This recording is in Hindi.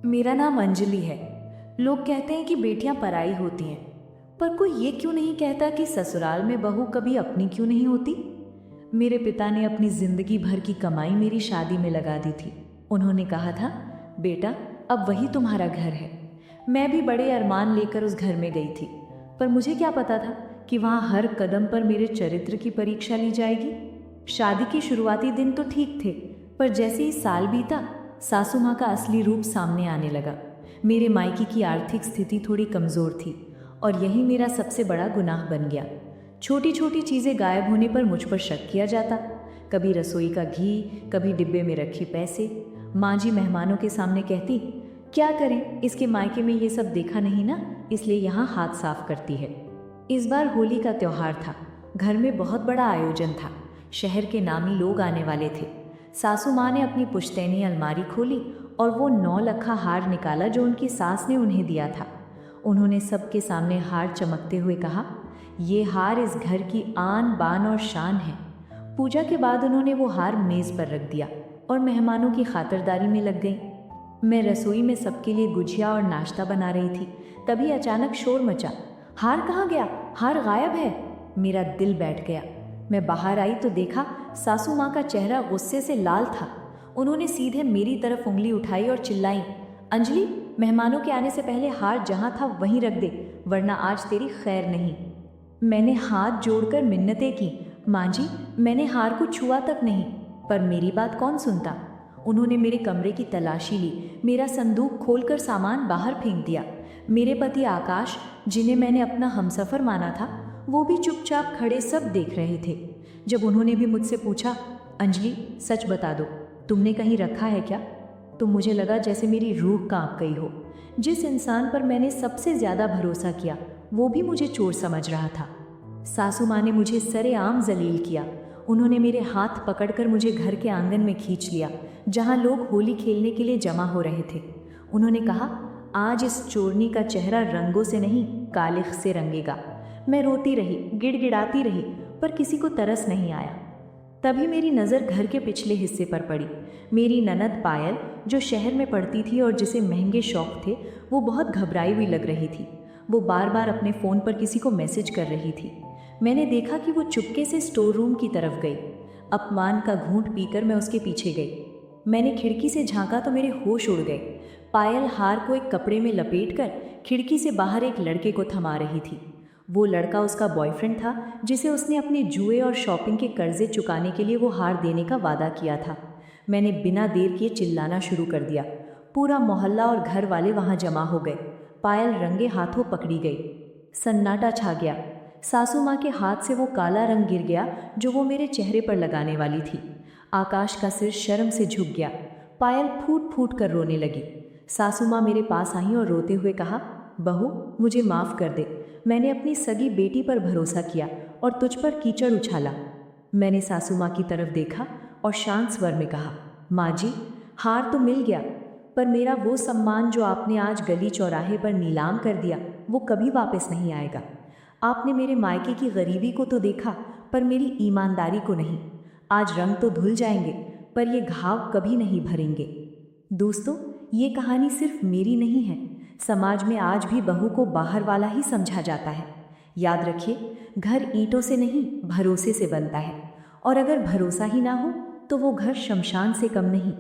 मेरा नाम अंजलि है। लोग कहते हैं कि बेटियां पराई होती हैं, पर कोई ये क्यों नहीं कहता कि ससुराल में बहू कभी अपनी क्यों नहीं होती। मेरे पिता ने अपनी जिंदगी भर की कमाई मेरी शादी में लगा दी थी। उन्होंने कहा था, बेटा अब वही तुम्हारा घर है। मैं भी बड़े अरमान लेकर उस घर में गई थी, पर मुझे क्या पता था कि वहाँ हर कदम पर मेरे चरित्र की परीक्षा ली जाएगी। शादी के शुरुआती दिन तो ठीक थे, पर जैसे ही साल बीता सासू माँ का असली रूप सामने आने लगा। मेरे मायके की आर्थिक स्थिति थोड़ी कमज़ोर थी और यही मेरा सबसे बड़ा गुनाह बन गया। छोटी छोटी चीज़ें गायब होने पर मुझ पर शक किया जाता। कभी रसोई का घी, कभी डिब्बे में रखे पैसे। माँ जी मेहमानों के सामने कहती, क्या करें, इसके मायके में ये सब देखा नहीं ना, इसलिए यहाँ हाथ साफ करती है। इस बार होली का त्यौहार था। घर में बहुत बड़ा आयोजन था। शहर के नामी लोग आने वाले थे। सासू माँ ने अपनी पुश्तैनी अलमारी खोली और वो 9 लखा हार निकाला जो उनकी सास ने उन्हें दिया था। उन्होंने सबके सामने हार चमकते हुए कहा, ये हार इस घर की आन बान और शान है। पूजा के बाद उन्होंने वो हार मेज़ पर रख दिया और मेहमानों की खातिरदारी में लग गई। मैं रसोई में सबके लिए गुजिया और नाश्ता बना रही थी, तभी अचानक शोर मचा। हार कहाँ गया? हार गायब है। मेरा दिल बैठ गया। मैं बाहर आई तो देखा सासू माँ का चेहरा गुस्से से लाल था। उन्होंने सीधे मेरी तरफ उंगली उठाई और चिल्लाई, अंजलि, मेहमानों के आने से पहले हार जहाँ था वहीं रख दे, वरना आज तेरी खैर नहीं। मैंने हाथ जोड़कर मिन्नतें की, माँ जी मैंने हार को छुआ तक नहीं, पर मेरी बात कौन सुनता। उन्होंने मेरे कमरे की तलाशी ली, मेरा संदूक खोलकर सामान बाहर फेंक दिया। मेरे पति आकाश, जिन्हें मैंने अपना हमसफ़र माना था, वो भी चुपचाप खड़े सब देख रहे थे। जब उन्होंने भी मुझसे पूछा, अंजलि सच बता दो, तुमने कहीं रखा है क्या, तो मुझे लगा जैसे मेरी रूह कांप गई हो। जिस इंसान पर मैंने सबसे ज़्यादा भरोसा किया वो भी मुझे चोर समझ रहा था। सासू माँ ने मुझे सरेआम जलील किया। उन्होंने मेरे हाथ पकड़कर मुझे घर के आंगन में खींच लिया, जहाँ लोग होली खेलने के लिए जमा हो रहे थे। उन्होंने कहा, आज इस चोरनी का चेहरा रंगों से नहीं कालिख से रंगेगा। मैं रोती रही, गिड़गिड़ाती रही, पर किसी को तरस नहीं आया। तभी मेरी नज़र घर के पिछले हिस्से पर पड़ी। मेरी ननद पायल, जो शहर में पढ़ती थी और जिसे महंगे शौक थे, वो बहुत घबराई हुई लग रही थी। वो बार बार अपने फ़ोन पर किसी को मैसेज कर रही थी। मैंने देखा कि वो चुपके से स्टोर रूम की तरफ गई। अपमान का घूंट पीकर मैं उसके पीछे गई। मैंने खिड़की से झांका तो मेरे होश उड़ गए। पायल हार को एक कपड़े में लपेटकर खिड़की से बाहर एक लड़के को थमा रही थी। वो लड़का उसका बॉयफ्रेंड था, जिसे उसने अपने जुए और शॉपिंग के कर्जे चुकाने के लिए वो हार देने का वादा किया था। मैंने बिना देर किए चिल्लाना शुरू कर दिया। पूरा मोहल्ला और घर वाले वहाँ जमा हो गए। पायल रंगे हाथों पकड़ी गई। सन्नाटा छा गया। सासू माँ के हाथ से वो काला रंग गिर गया जो वो मेरे चेहरे पर लगाने वाली थी। आकाश का सिर शर्म से झुक गया। पायल फूट फूट कर रोने लगी। सासू माँ मेरे पास आई और रोते हुए कहा, बहू मुझे माफ़ कर दे, मैंने अपनी सगी बेटी पर भरोसा किया और तुझ पर कीचड़ उछाला। मैंने सासू माँ की तरफ देखा और शांत स्वर में कहा, माँ जी हार तो मिल गया, पर मेरा वो सम्मान जो आपने आज गली चौराहे पर नीलाम कर दिया वो कभी वापस नहीं आएगा। आपने मेरे मायके की गरीबी को तो देखा, पर मेरी ईमानदारी को नहीं। आज रंग तो धुल जाएंगे, पर ये घाव कभी नहीं भरेंगे। दोस्तों, ये कहानी सिर्फ मेरी नहीं है। समाज में आज भी बहू को बाहर वाला ही समझा जाता है। याद रखिए, घर ईंटों से नहीं भरोसे से बनता है, और अगर भरोसा ही ना हो तो वो घर शमशान से कम नहीं।